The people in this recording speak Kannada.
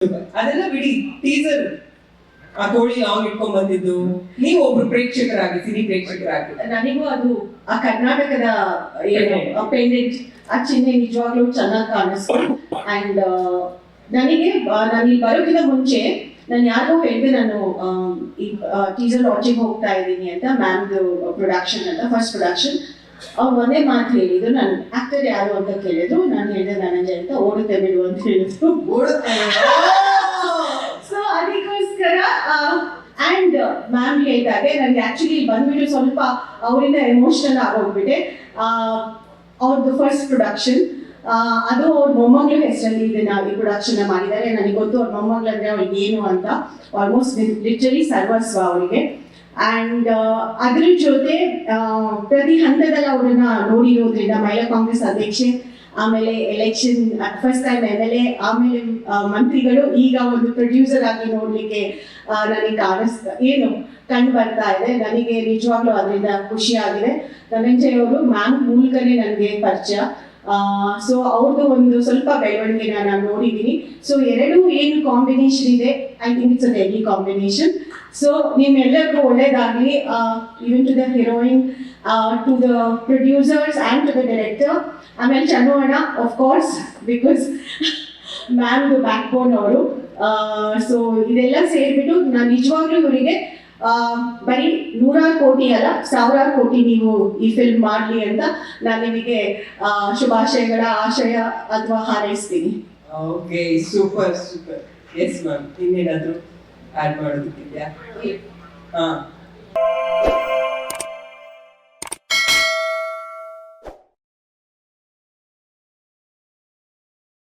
ಅದೆಲ್ಲ ಬಿಡಿ, ಟೀಸರ್ ಆ ಕೋಳಿ ನಾವು ಇಟ್ಕೊಂಡ್ ಬಂದಿದ್ದು, ನೀವು ಒಬ್ರು ಪ್ರೇಕ್ಷಕರಾಗಿ, ಸಿನಿ ಪ್ರೇಕ್ಷಕರಾಗಿ ನನಗೂ ಅದು ಆ ಕರ್ನಾಟಕದ ಪೆಂಡೆಂಟ್ ಆ ಚಿಹ್ನೆ ನಿಜವಾಗ್ಲೂ ಚೆನ್ನಾಗಿ ಕಾಣಿಸ್ತು. ಅಂಡ್ ನನಗೆ ನಾನು ಇಲ್ಲಿ ಬರೋಕ್ಕಿಂತ ಮುಂಚೆ ನಾನು ಯಾರಿಗೋ ಹೇಳಿದೆ, ನಾನು ಈ ಟೀಸರ್ ಲಾಂಚಿಂಗ್ ಹೋಗ್ತಾ ಇದ್ದೀನಿ ಅಂತ, ಮ್ಯಾಮ್ದು ಪ್ರೊಡಕ್ಷನ್ ಅಂತ, ಫಸ್ಟ್ ಪ್ರೊಡಕ್ಷನ್. ಅವ್ರು ಒಂದೇ ಮಾತು ಹೇಳಿದ್ರು, ನಾನು ಆಕ್ಟರ್ ಯಾರು ಅಂತ ಕೇಳಿದ್ರು, ನಾನು ಹೇಳಿದೆ ಧನಂಜಯ ಅಂತ. ಓಡುತ್ತೆ ಬಿಡು ಅಂತ ಹೇಳಿದ್ರು. ಸೊ ಅದಕ್ಕೋಸ್ಕರ ಅಂಡ್ ಮ್ಯಾಮ್ ಹೇಳಿದಾಗೆ ನನಗೆ ಆಕ್ಚುಲಿ ಬಂದ್ಬಿಟ್ಟು ಸ್ವಲ್ಪ ಅವರಿಂದ ಎಮೋಷನಲ್ ಆಗೋಗ್ಬಿಟ್ಟೆ. ಅವ್ರದ್ದು ಫಸ್ಟ್ ಪ್ರೊಡಕ್ಷನ್, ಅದು ಅವ್ರ ಮೊಮ್ಮಗಳ ಹೆಸರಲ್ಲಿ ಇದನ್ನ ಈ ಪ್ರೊಡಕ್ಷನ್ ಮಾಡಿದ್ದಾರೆ. ನನಗೆ ಗೊತ್ತು ಅವ್ರ ಮೊಮ್ಮಗಳು ಅಂದ್ರೆ ಅವ್ರಿಗೆ ಏನು ಅಂತ, ಆಲ್ಮೋಸ್ಟ್ ಲಿಟರಲಿ ಸರ್ವಸ್ವ ಅವರಿಗೆ. ಅಂಡ್ ಅದ್ರ ಜೊತೆ ಪ್ರತಿ ಹಂತದಲ್ಲಿ ಅವ್ರನ್ನ ನೋಡಿರೋದ್ರಿಂದ, ಮಹಿಳಾ ಕಾಂಗ್ರೆಸ್ ಅಧ್ಯಕ್ಷೆ, ಆಮೇಲೆ ಎಲೆಕ್ಷನ್ ಫಸ್ಟ್ ಟೈಮ್ MLA, ಆಮೇಲೆ ಮಂತ್ರಿಗಳು, ಈಗ ಒಂದು ಪ್ರೊಡ್ಯೂಸರ್ ಆಗಿ ನೋಡ್ಲಿಕ್ಕೆ ನನಗೆ ಕಂಡು ಬರ್ತಾ ಇದೆ. ನನಗೆ ನಿಜವಾಗ್ಲೂ ಅದರಿಂದ ಖುಷಿ ಆಗಿದೆ. ಧನಂಜಯ್ ಅವರು ಮ್ಯಾಮ್ ಮೂಲಕನೇ ನನಗೆ ಪರಿಚಯ. ಸೊ ಅವ್ರದ್ದು ಒಂದು ಸ್ವಲ್ಪ ಬೆಳವಣಿಗೆನ ನಾನು ನೋಡಿದ್ದೀನಿ. ಸೊ ಎರಡು ಏನು ಕಾಂಬಿನೇಷನ್ ಇದೆ, I think it's a deadly combination. So ನಿಮ್ಮೆಲ್ಲರಿಗೂ ಒಳ್ಳೇದಾಗಲಿ, even to the heroine, to the producers and to the director. ಆಮೇಲೆ ಚನ್ನು ಅಣ್ಣ, ಆಫ್ ಕೋರ್ಸ್, ಬಿಕಾಸ್ ಮ್ಯಾಮ್ದು ಬ್ಯಾಕ್ ಬೋನ್ ಅವರು. ಸೊ ಇದೆಲ್ಲ ಸೇರಿಬಿಟ್ಟು ನಾನು ನಿಜವಾಗ್ಲೂ ಇವರಿಗೆ ಬರೀ 100 ಕೋಟಿ ಅಲ್ಲ, 1000 ಕೋಟಿ ನೀವು ಈ ಫಿಲ್ಮ್ ಮಾಡಲಿ ಅಂತ ನಾನು ನಿಮಗೆ ಶುಭಾಶಯಗಳ ಆಶಯ ಅಥವಾ ಹಾರೈಸ್ತೀನಿ. Okay, super super. Yes ma'am, ಇನ್ನೇನಾದ್ರು ಆಡ್ ಮಾಡೋದಕ್ಕಿದೆಯಾ? ಹಾ